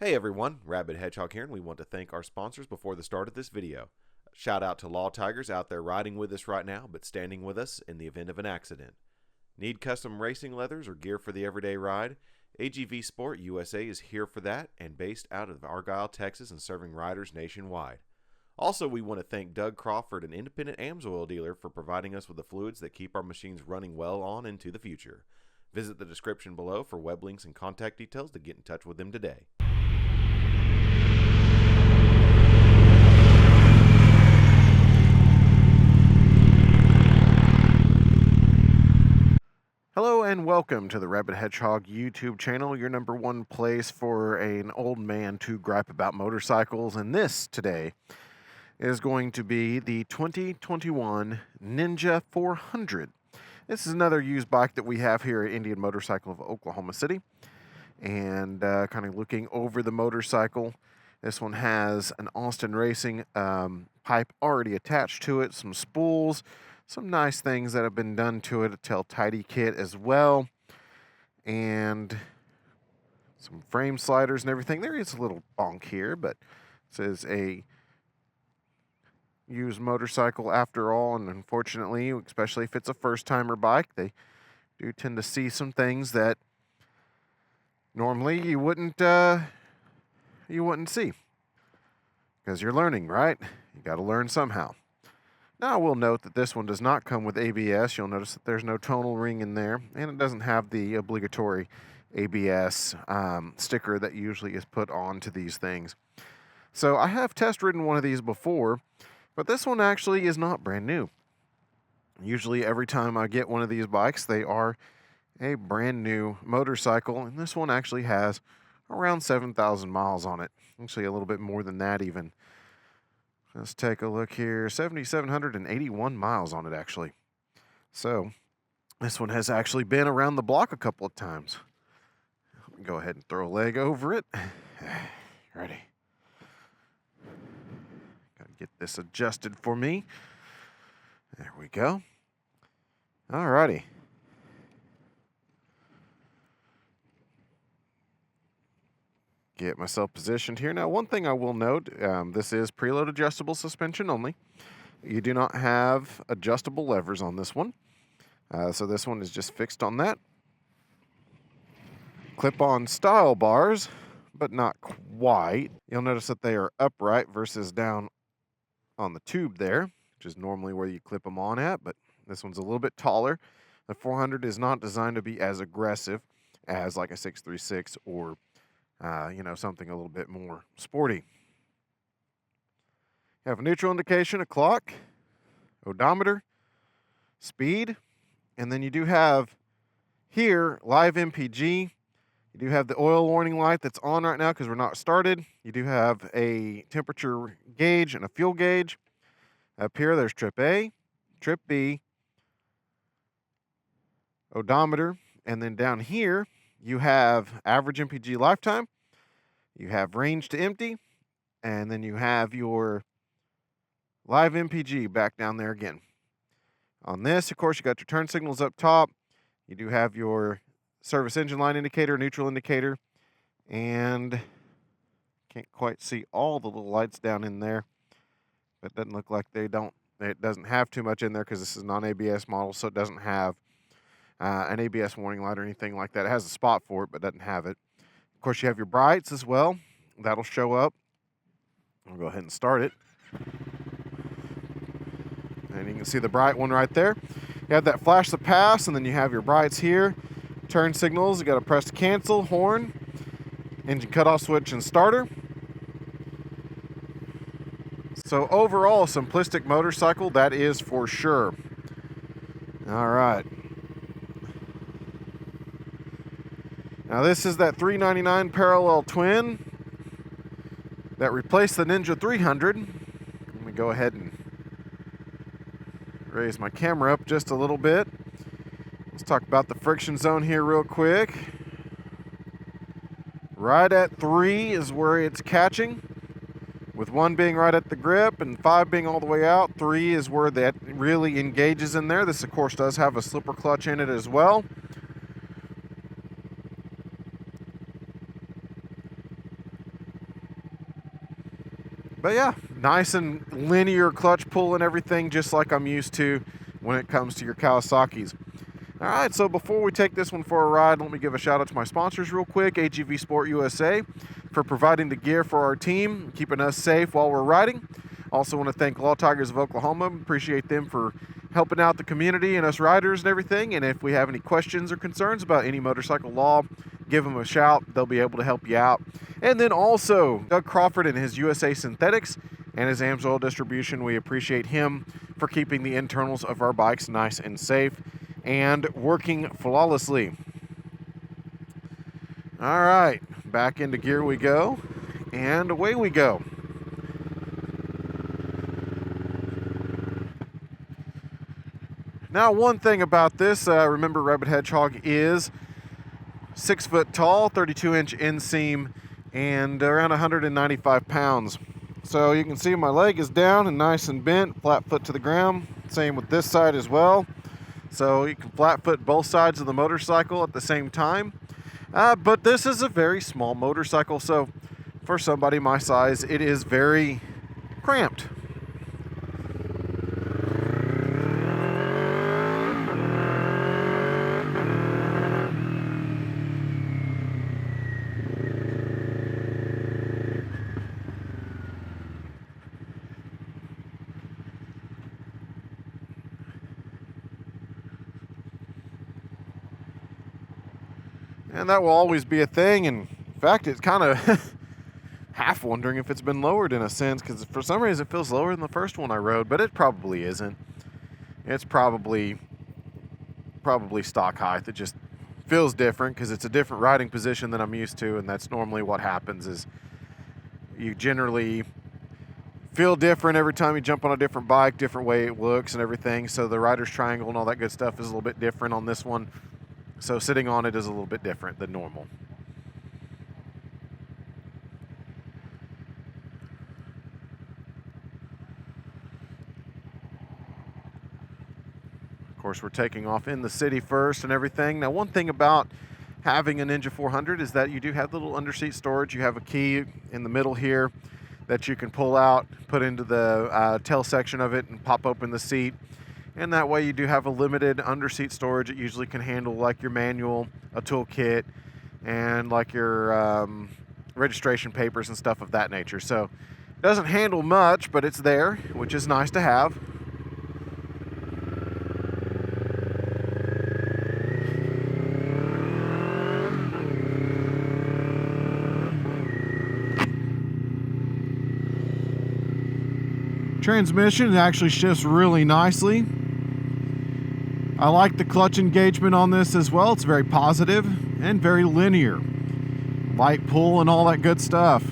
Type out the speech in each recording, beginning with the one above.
Hey everyone, Rabbit Hedgehog here, and we want to thank our sponsors before the start of this video. Shout out to Law Tigers out there riding with us right now, but standing with us in the event of an accident. Need custom racing leathers or gear for the everyday ride? AGVSportUSA is here for that, and based out of Argyle, Texas, and serving riders nationwide. Also, we want to thank Doug Crawford, an independent AMSOIL dealer, for providing us with the fluids that keep our machines running well on into the future. Visit the description below for web links and contact details to get in touch with them today. Hello and welcome to the Rabbit Hedgehog YouTube channel, your number one place for an old man to gripe about motorcycles. And this today is going to be the 2021 Ninja 400. This is another used bike that we have here at Indian Motorcycle of Oklahoma City. And kind of looking over the motorcycle, this one has an Austin Racing pipe already attached to it, some spools, some nice things that have been done to it, a tail tidy kit as well, and some frame sliders and everything. There is a little bonk here, but this is a used motorcycle after all, and unfortunately, especially if it's a first-timer bike, they do tend to see some things that normally you wouldn't see, because you're learning, right? You got to learn somehow. Now, I will note that this one does not come with ABS. You'll notice that there's no tonal ring in there, and it doesn't have the obligatory ABS sticker that usually is put onto these things. So I have test ridden one of these before, but this one actually is not brand new. Usually every time I get one of these bikes, they are a brand new motorcycle, and this one actually has around 7,000 miles on it. Actually a little bit more than that even. Let's take a look here. 7,781 miles on it, actually. So, this one has actually been around the block a couple of times. Let me go ahead and throw a leg over it. Ready. Gotta get this adjusted for me. There we go. Alrighty. Get myself positioned here. Now, one thing I will note, this is preload adjustable suspension only. You do not have adjustable levers on this one. So this one is just fixed on that. Clip-on style bars, but not quite. You'll notice that they are upright versus down on the tube there, which is normally where you clip them on at, but this one's a little bit taller. The 400 is not designed to be as aggressive as like a 636 or something a little bit more sporty. You have a neutral indication, a clock, odometer, speed, and then you do have here live MPG. You do have the oil warning light that's on right now because we're not started. You do have a temperature gauge and a fuel gauge. Up here, there's trip A, trip B, odometer, and then down here, you have average MPG lifetime, you have range to empty, and then you have your live MPG back down there again. On this, of course, you got your turn signals up top. You do have your service engine line indicator, neutral indicator, and can't quite see all the little lights down in there, but it doesn't look like it doesn't have too much in there because this is a non-ABS model, so it doesn't have an ABS warning light or anything like that. It has a spot for it, but doesn't have it. Of course, you have your brights as well. That'll show up. I'll go ahead and start it. And you can see the bright one right there. You have that flash to pass, and then you have your brights here. Turn signals, you got to press to cancel, horn, engine cutoff switch, and starter. So overall, a simplistic motorcycle, that is for sure. All right. Now this is that 399 parallel twin that replaced the Ninja 300. Let me go ahead and raise my camera up just a little bit. Let's talk about the friction zone here real quick. Right at 3 is where it's catching, with 1 being right at the grip and 5 being all the way out. 3 is where that really engages in there. This, of course, does have a slipper clutch in it as well. But yeah, nice and linear clutch pull and everything, just like I'm used to when it comes to your Kawasaki's. All right, so before we take this one for a ride, let me give a shout out to my sponsors real quick, AGVSportUSA, for providing the gear for our team, keeping us safe while we're riding. Also want to thank Law Tigers of Oklahoma. Appreciate them for helping out the community and us riders and everything. And if we have any questions or concerns about any motorcycle law, give them a shout. They'll be able to help you out. And then also Doug Crawford and his USA Synthetics and his AMSOIL distribution. We appreciate him for keeping the internals of our bikes nice and safe and working flawlessly. All right, back into gear we go, and away we go. Now, one thing about this, remember Rabbit Hedgehog is 6 foot tall, 32-inch inseam, and around 195 pounds. So you can see my leg is down and nice and bent, flat foot to the ground. Same with this side as well. So you can flat foot both sides of the motorcycle at the same time. But this is a very small motorcycle, so for somebody my size, it is very cramped. And that will always be a thing. And in fact, it's kind of half wondering if it's been lowered in a sense, because for some reason it feels lower than the first one I rode, but it probably isn't. It's probably stock height. It just feels different because it's a different riding position than I'm used to, and that's normally what happens. Is you generally feel different every time you jump on a different bike, different way it looks and everything. So the rider's triangle and all that good stuff is a little bit different on this one. So sitting on it is a little bit different than normal. Of course, we're taking off in the city first and everything. Now, one thing about having a Ninja 400 is that you do have the little underseat storage. You have a key in the middle here that you can pull out, put into the tail section of it, and pop open the seat. And that way you do have a limited underseat storage. It usually can handle like your manual, a toolkit, and like your registration papers and stuff of that nature. So it doesn't handle much, but it's there, which is nice to have. Transmission actually shifts really nicely. I like the clutch engagement on this as well. It's very positive and very linear. Light pull and all that good stuff.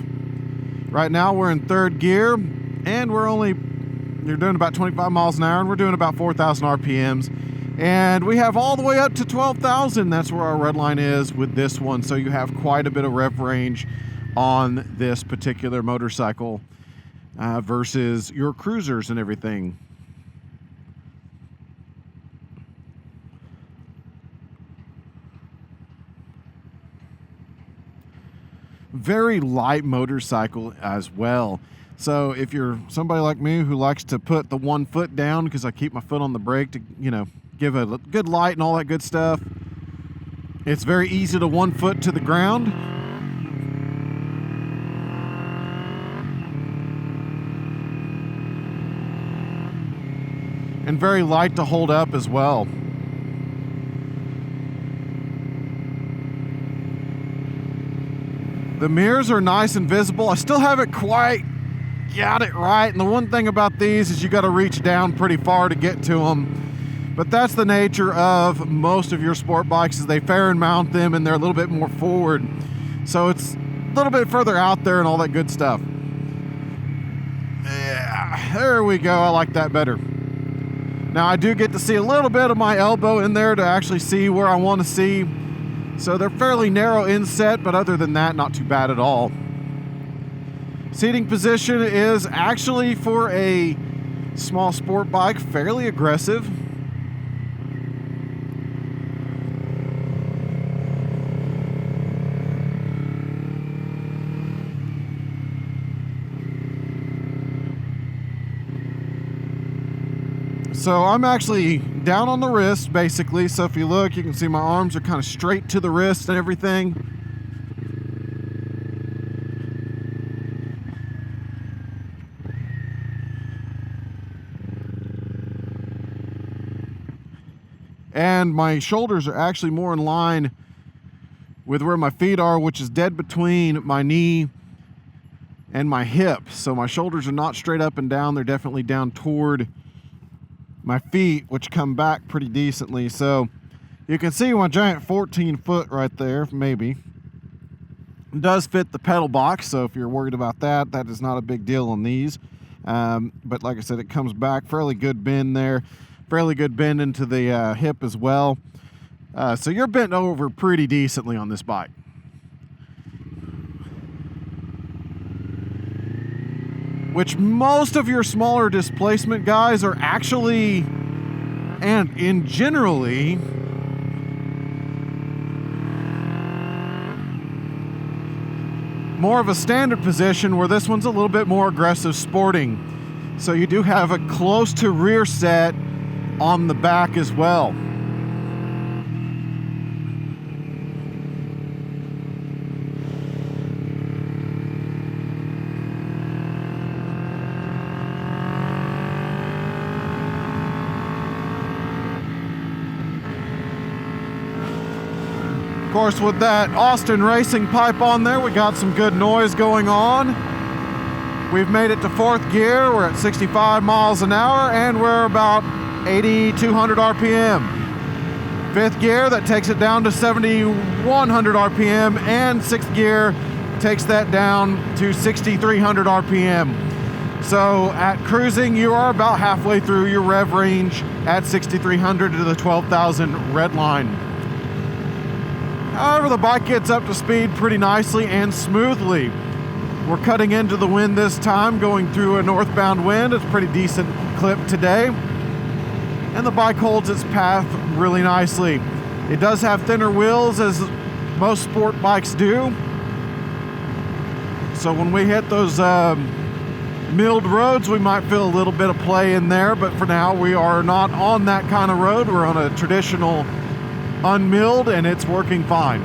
Right now we're in third gear and you're doing about 25 miles an hour and we're doing about 4,000 RPMs. And we have all the way up to 12,000. That's where our red line is with this one. So you have quite a bit of rev range on this particular motorcycle versus your cruisers and everything. Very light motorcycle as well. So if you're somebody like me who likes to put the one foot down, because I keep my foot on the brake to, give a good light and all that good stuff, it's very easy to one foot to the ground. And very light to hold up as well. The mirrors are nice and visible. I still haven't quite got it right. And the one thing about these is you got to reach down pretty far to get to them. But that's the nature of most of your sport bikes, is they fair and mount them and they're a little bit more forward. So it's a little bit further out there and all that good stuff. Yeah, there we go. I like that better. Now I do get to see a little bit of my elbow in there to actually see where I want to see. So they're fairly narrow inset, but other than that, not too bad at all. Seating position is actually, for a small sport bike, fairly aggressive. So I'm actually down on the wrist, basically. So if you look, you can see my arms are kind of straight to the wrist and everything. And my shoulders are actually more in line with where my feet are, which is dead between my knee and my hip. So my shoulders are not straight up and down. They're definitely down toward my feet, which come back pretty decently. So you can see my giant 14 foot right there, maybe. It does fit the pedal box, so if you're worried about that, that is not a big deal on these. But like I said, it comes back, fairly good bend there. Fairly good bend into the hip as well. So you're bent over pretty decently on this bike. Which most of your smaller displacement guys are actually, and in generally, more of a standard position, where this one's a little bit more aggressive sporting. So you do have a close to rear set on the back as well. Of course, with that Austin racing pipe on there, we got some good noise going on. We've made it to 4th gear. We're at 65 miles an hour and we're about 8,200 RPM. 5th gear, that takes it down to 7,100 RPM, and 6th gear takes that down to 6,300 RPM. So at cruising, you are about halfway through your rev range at 6,300 to the 12,000 red line. However, the bike gets up to speed pretty nicely and smoothly. We're cutting into the wind this time, going through a northbound wind. It's a pretty decent clip today. And the bike holds its path really nicely. It does have thinner wheels, as most sport bikes do. So when we hit those milled roads, we might feel a little bit of play in there, but for now we are not on that kind of road. We're on a traditional unmilled, and it's working fine.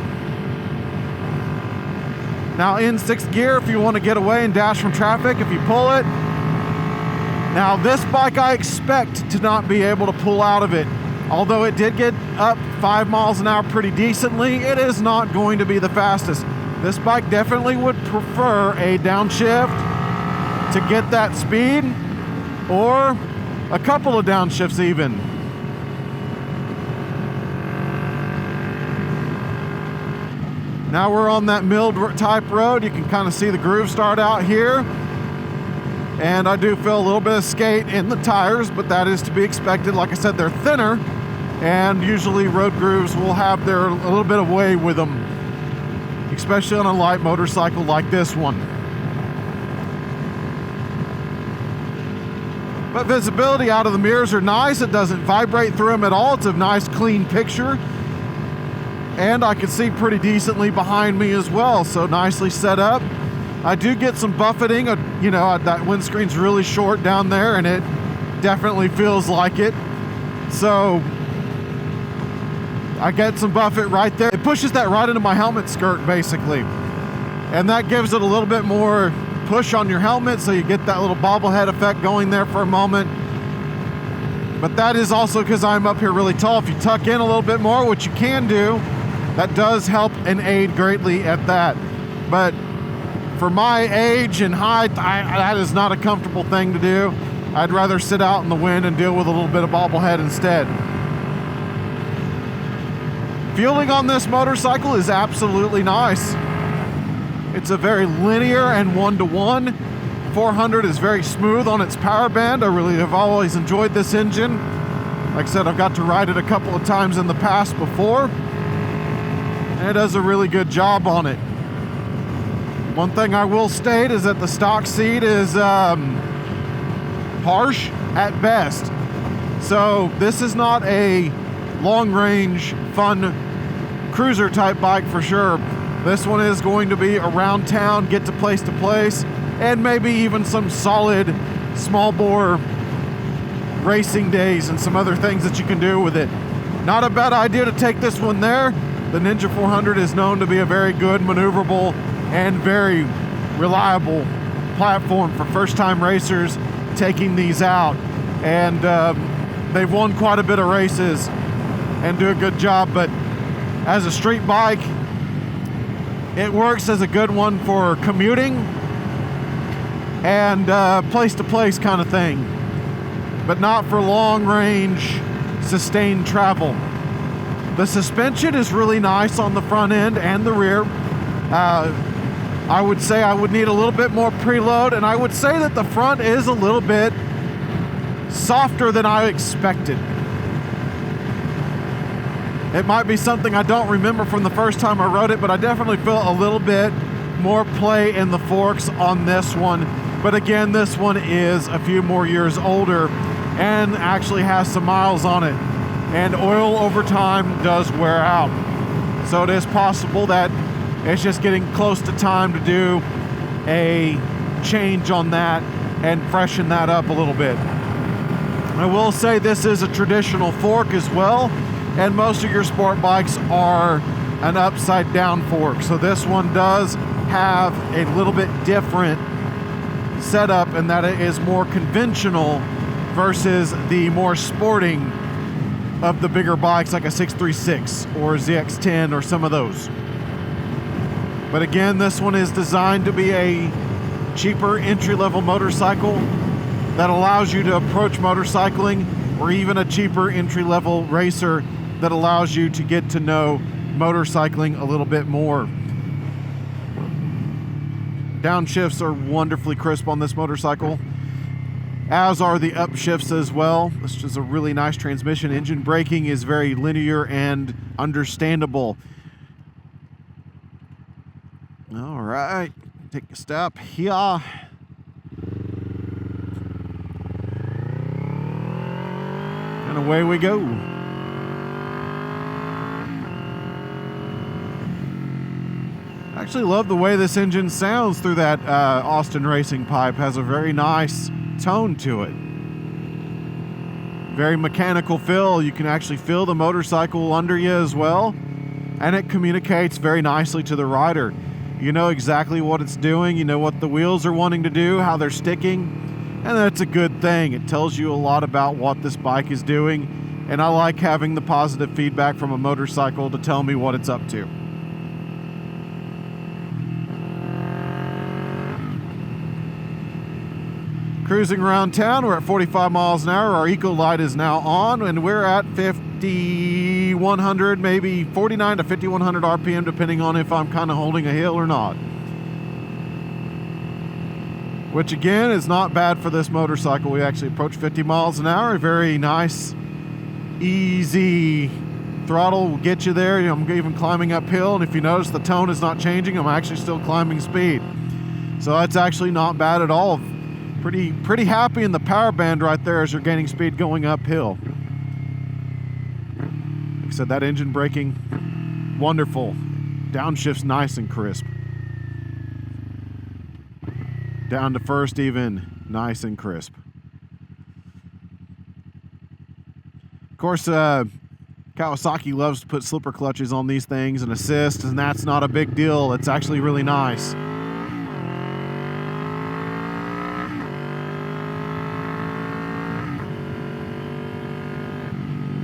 Now in 6th gear, if you want to get away and dash from traffic, if you pull it. Now this bike, I expect to not be able to pull out of it. Although it did get up 5 miles an hour pretty decently, it is not going to be the fastest. This bike definitely would prefer a downshift to get that speed, or a couple of downshifts even. Now we're on that milled type road. You can kind of see the groove start out here. And I do feel a little bit of skate in the tires, but that is to be expected. Like I said, they're thinner, and usually road grooves will have a little bit of way with them, especially on a light motorcycle like this one. But visibility out of the mirrors are nice. It doesn't vibrate through them at all. It's a nice clean picture. And I can see pretty decently behind me as well, so nicely set up. I do get some buffeting, you know, that windscreen's really short down there, and it definitely feels like it. So I get some buffet right there. It pushes that right into my helmet skirt, basically. And that gives it a little bit more push on your helmet, so you get that little bobblehead effect going there for a moment. But that is also because I'm up here really tall. If you tuck in a little bit more, which you can do, that does help and aid greatly at that. But for my age and height, that is not a comfortable thing to do. I'd rather sit out in the wind and deal with a little bit of bobblehead instead. Fueling on this motorcycle is absolutely nice. It's a very linear and one-to-one. 400 is very smooth on its power band. I really have always enjoyed this engine. Like I said, I've got to ride it a couple of times in the past before, and it does a really good job on it. One thing I will state is that the stock seat is harsh at best. So this is not a long-range, fun cruiser type bike for sure. This one is going to be around town, get to place, and maybe even some solid small bore racing days and some other things that you can do with it. Not a bad idea to take this one there. The Ninja 400 is known to be a very good, maneuverable, and very reliable platform for first-time racers taking these out. And they've won quite a bit of races and do a good job. But as a street bike, it works as a good one for commuting and place-to-place kind of thing, but not for long-range, sustained travel. The suspension is really nice on the front end and the rear. I would say I would need a little bit more preload, and I would say that the front is a little bit softer than I expected. It might be something I don't remember from the first time I rode it, but I definitely feel a little bit more play in the forks on this one. But again, this one is a few more years older and actually has some miles on it. And oil over time does wear out. So it is possible that it's just getting close to time to do a change on that and freshen that up a little bit. I will say this is a traditional fork as well, and most of your sport bikes are an upside down fork. So this one does have a little bit different setup in that it is more conventional versus the more sporting of the bigger bikes like a 636 or ZX10 or some of those. But again, this one is designed to be a cheaper entry-level motorcycle that allows you to approach motorcycling, or even a cheaper entry-level racer that allows you to get to know motorcycling a little bit more. Downshifts are wonderfully crisp on this motorcycle, as are the upshifts as well. This is a really nice transmission. Engine braking is very linear and understandable. All right, take a step here. And away we go. I actually love the way this engine sounds through that Austin racing pipe. Has a very nice tone to it. Very mechanical feel. You can actually feel the motorcycle under you as well. And it communicates very nicely to the rider. You know exactly what it's doing. You know what the wheels are wanting to do, how they're sticking. And that's a good thing. It tells you a lot about what this bike is doing. And I like having the positive feedback from a motorcycle to tell me what it's up to. Cruising around town, we're at 45 miles an hour. Our eco light is now on, and we're at 5,100, maybe 49 to 5,100 RPM, depending on if I'm kind of holding a hill or not. Which again is not bad for this motorcycle. We actually approach 50 miles an hour. Very nice, easy throttle will get you there. I'm even climbing uphill, and if you notice, the tone is not changing. I'm actually still climbing speed. So that's actually not bad at all. Pretty happy in the power band right there as you're gaining speed going uphill. Like I said, that engine braking, wonderful. Downshift's nice and crisp. Down to first even, nice and crisp. Of course, Kawasaki loves to put slipper clutches on these things and assist, and that's not a big deal. It's actually really nice.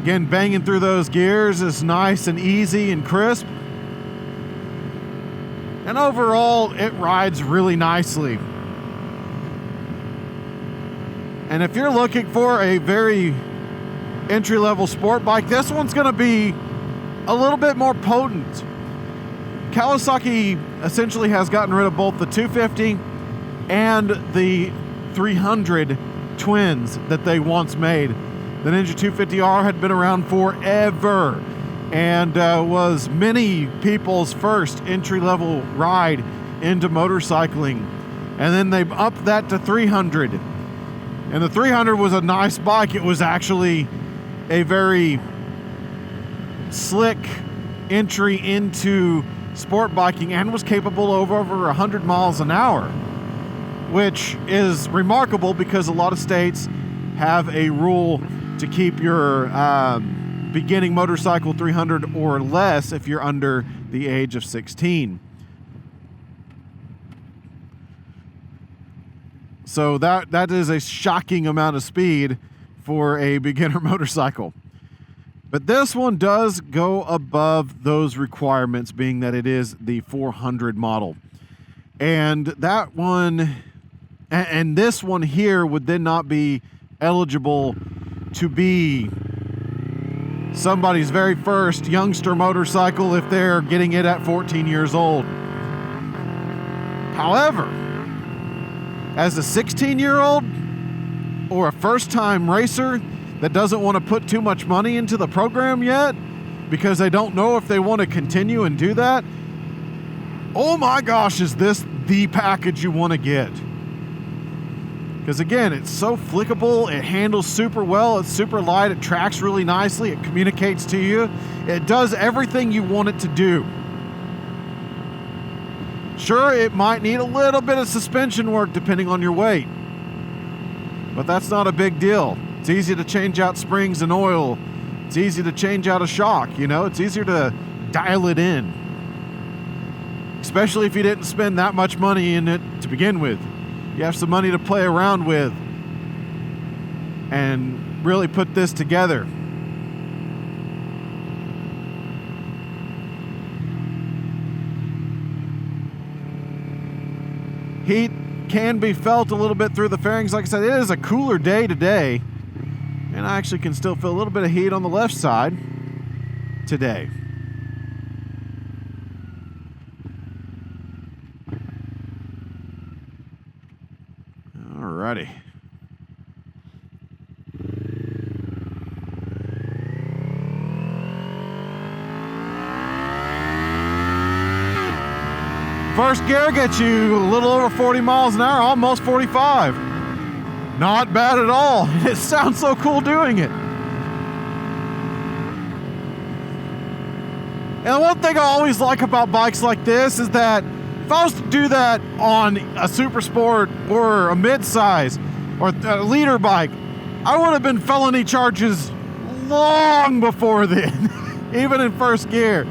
Again, banging through those gears is nice and easy and crisp. And overall, it rides really nicely. And if you're looking for a very entry-level sport bike, this one's going to be a little bit more potent. Kawasaki essentially has gotten rid of both the 250 and the 300 twins that they once made. The Ninja 250R had been around forever and was many people's first entry-level ride into motorcycling. And then they upped that to 300. And the 300 was a nice bike. It was actually a very slick entry into sport biking and was capable of over 100 miles an hour, which is remarkable because a lot of states have a rule to keep your beginning motorcycle 300 or less if you're under the age of 16. So that is a shocking amount of speed for a beginner motorcycle. But this one does go above those requirements, being that it is the 400 model. And that one, and this one here would then not be eligible to be somebody's very first youngster motorcycle if they're getting it at 14 years old. However, as a 16-year-old or a first-time racer that doesn't want to put too much money into the program yet because they don't know if they want to continue and do that, oh my gosh, is this the package you want to get? Because again, it's so flickable, it handles super well, it's super light, it tracks really nicely, it communicates to you, it does everything you want it to do. Sure, it might need a little bit of suspension work depending on your weight, but that's not a big deal. It's easy to change out springs and oil. It's easy to change out a shock, you know, it's easier to dial it in. Especially if you didn't spend that much money in it to begin with. You have some money to play around with and really put this together. Heat can be felt a little bit through the fairings. Like I said, it is a cooler day today, and I actually can still feel a little bit of heat on the left side today. Alrighty. First gear gets you a little over 40 miles an hour, almost 45. Not bad at all. It sounds so cool doing it. And one thing I always like about bikes like this is that if I was to do that on a super sport or a mid-size or a leader bike, I would have been felony charges long before then, even in first gear.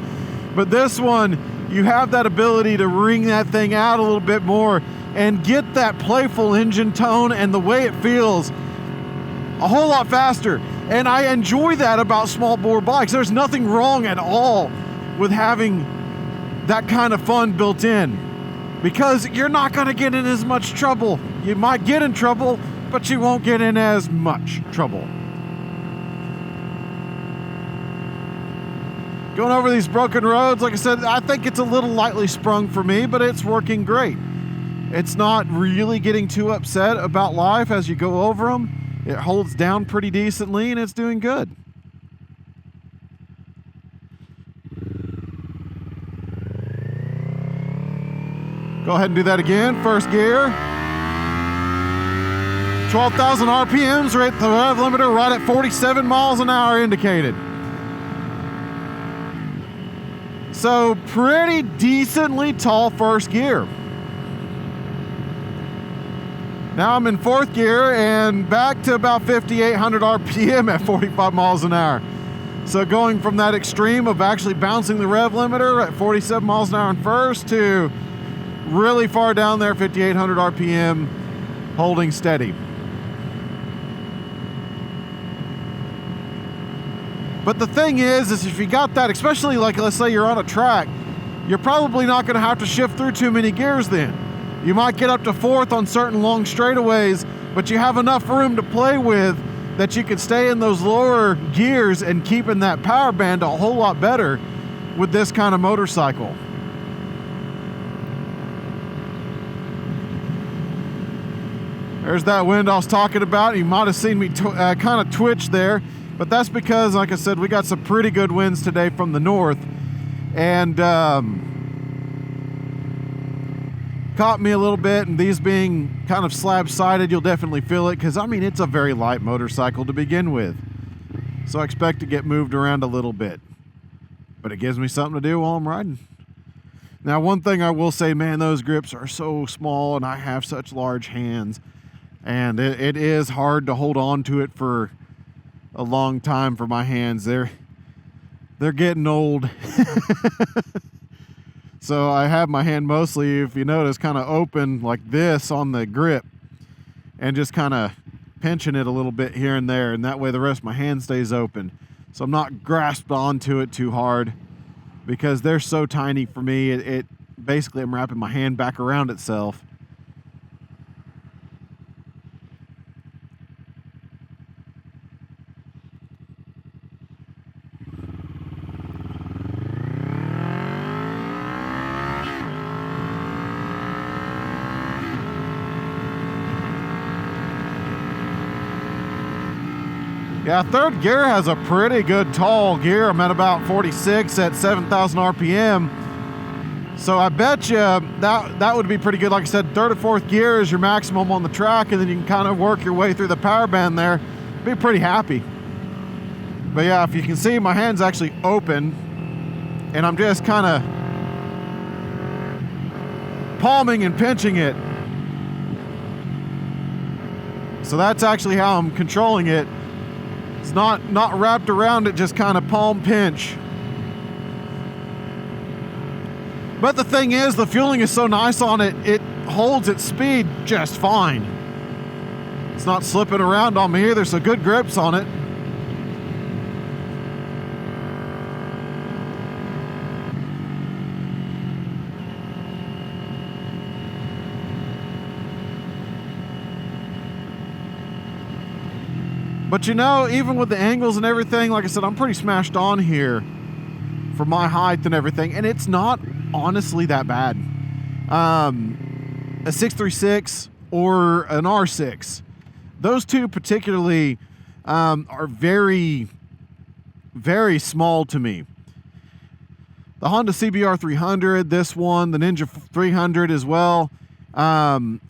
But this one, you have that ability to wring that thing out a little bit more and get that playful engine tone and the way it feels a whole lot faster. And I enjoy that about small bore bikes. There's nothing wrong at all with having that kind of fun built in, because you're not going to get in as much trouble. You might get in trouble, but you won't get in as much trouble. Going over these broken roads, like I said, I think it's a little lightly sprung for me, but it's working great. It's not really getting too upset about life as you go over them. It holds down pretty decently, and it's doing good. Go ahead and do that again. First gear. 12,000 RPMs, right at the rev limiter, right at 47 miles an hour indicated. So pretty decently tall first gear. Now I'm in fourth gear and back to about 5,800 RPM at 45 miles an hour. So going from that extreme of actually bouncing the rev limiter at 47 miles an hour in first to really far down there, 5,800 RPM, holding steady. But the thing is if you got that, especially like let's say you're on a track, you're probably not going to have to shift through too many gears then. You might get up to fourth on certain long straightaways, but you have enough room to play with that you can stay in those lower gears and keeping that power band a whole lot better with this kind of motorcycle. There's that wind I was talking about. You might have seen me kind of twitch there, but that's because, like I said, we got some pretty good winds today from the north, and caught me a little bit. And these being kind of slab-sided, you'll definitely feel it, because I mean it's a very light motorcycle to begin with, so I expect to get moved around a little bit, but it gives me something to do while I'm riding. Now, one thing I will say, man, those grips are so small, and I have such large hands. And it is hard to hold on to it for a long time for my hands. They're getting old. So I have my hand mostly, if you notice, kind of open like this on the grip and just kind of pinching it a little bit here and there, and that way the rest of my hand stays open. So I'm not grasped onto it too hard because they're so tiny for me. It basically, I'm wrapping my hand back around itself. Yeah, third gear has a pretty good tall gear. I'm at about 46 at 7,000 RPM. So I bet you that would be pretty good. Like I said, third or fourth gear is your maximum on the track, and then you can kind of work your way through the power band there. Be pretty happy. But yeah, if you can see, my hand's actually open, and I'm just kind of palming and pinching it. So that's actually how I'm controlling it. It's not wrapped around it, just kind of palm pinch. But the thing is, the fueling is so nice on it, it holds its speed just fine. It's not slipping around on me either, so good grips on it. But you know, even with the angles and everything, like I said, I'm pretty smashed on here for my height and everything, and it's not honestly that bad. A 636 or an R6, those two particularly are very, very small to me. The Honda CBR 300, this one, the Ninja 300 as well.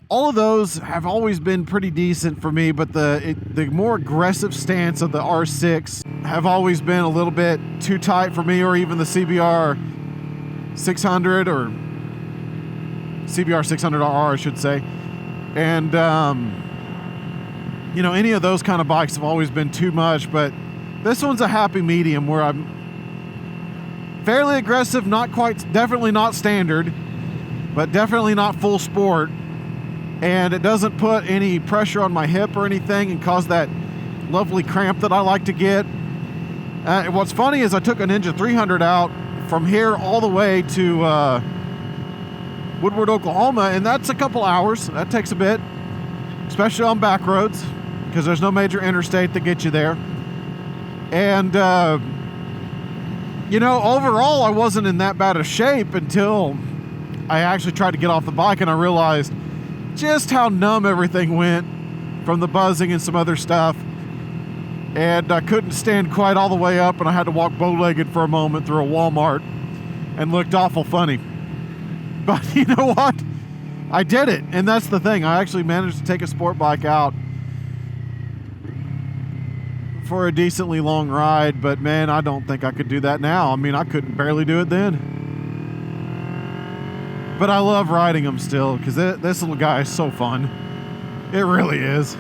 All of those have always been pretty decent for me, but the more aggressive stance of the R6 have always been a little bit too tight for me, or even the CBR 600 or CBR 600RR, I should say. And, you know, any of those kind of bikes have always been too much, but this one's a happy medium where I'm fairly aggressive, not quite, definitely not standard, but definitely not full sport, and it doesn't put any pressure on my hip or anything and cause that lovely cramp that I like to get. What's funny is I took a Ninja 300 out from here all the way to Woodward, Oklahoma, and that's a couple hours. That takes a bit, especially on back roads, because there's no major interstate that gets you there. And you know, overall I wasn't in that bad of shape until I actually tried to get off the bike, and I realized just how numb everything went from the buzzing and some other stuff. And I couldn't stand quite all the way up, and I had to walk bow-legged for a moment through a Walmart and looked awful funny. But you know what? I did it, and that's the thing. I actually managed to take a sport bike out for a decently long ride, but man, I don't think I could do that now. I mean, I couldn't barely do it then. But I love riding them still, because this little guy is so fun. It really is.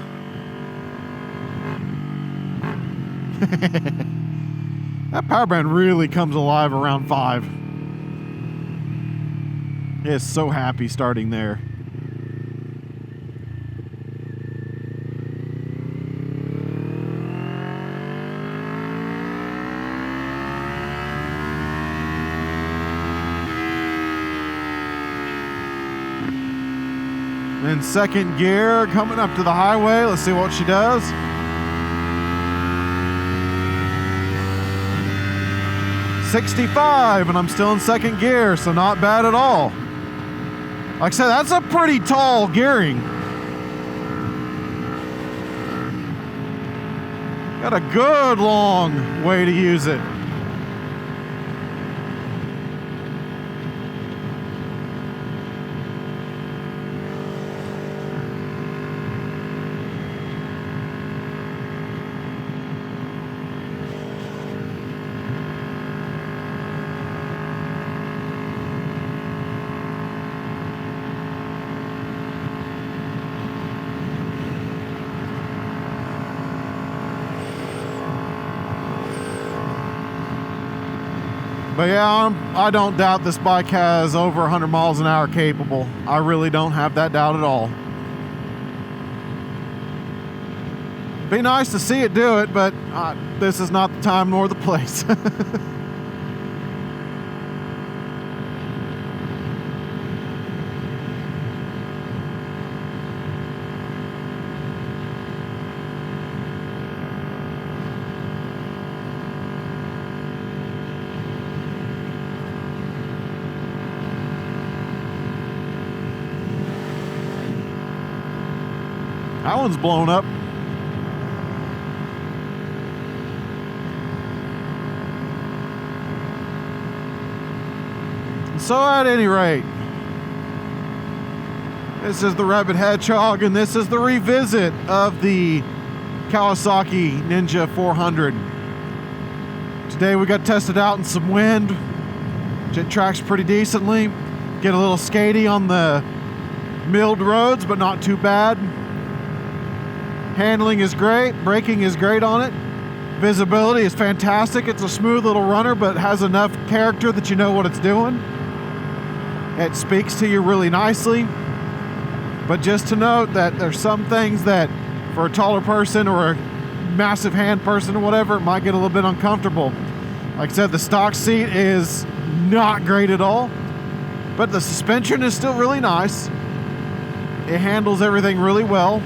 That power band really comes alive around 5. It's so happy starting there. In second gear, coming up to the highway. Let's see what she does. .65, and I'm still in second gear, so not bad at all. Like I said, that's a pretty tall gearing. Got a good long way to use it. But yeah, I don't doubt this bike has over 100 miles an hour capable. I really don't have that doubt at all. Be nice to see it do it, but this is not the time nor the place. That one's blown up. So at any rate, this is the Rabbit Hedgehog, and this is the revisit of the Kawasaki Ninja 400. Today we got tested out in some wind. It tracks pretty decently. Get a little skatey on the milled roads, but not too bad. Handling is great, braking is great on it. Visibility is fantastic. It's a smooth little runner, but has enough character that you know what it's doing. It speaks to you really nicely. But just to note that there's some things that for a taller person or a massive hand person or whatever, it might get a little bit uncomfortable. Like I said, the stock seat is not great at all, but the suspension is still really nice. It handles everything really well.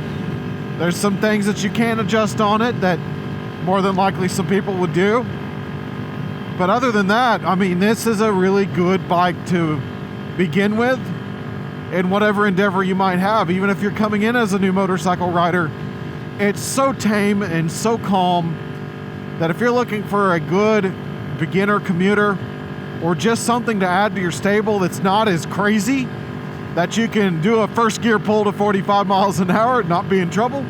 There's some things that you can adjust on it that more than likely some people would do. But other than that, I mean, this is a really good bike to begin with in whatever endeavor you might have. Even if you're coming in as a new motorcycle rider, it's so tame and so calm that if you're looking for a good beginner commuter or just something to add to your stable that's not as crazy, that you can do a first gear pull to 45 miles an hour and not be in trouble,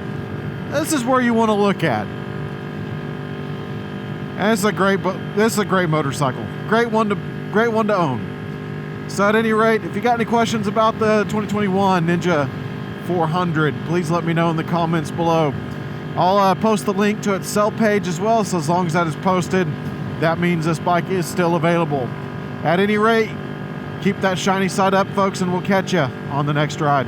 this is where you want to look at. And this is a great motorcycle. Great one to own. So at any rate, if you got any questions about the 2021 Ninja 400, please let me know in the comments below. I'll post the link to its sell page as well, so as long as that is posted, that means this bike is still available. At any rate, keep that shiny side up, folks, and we'll catch you on the next ride.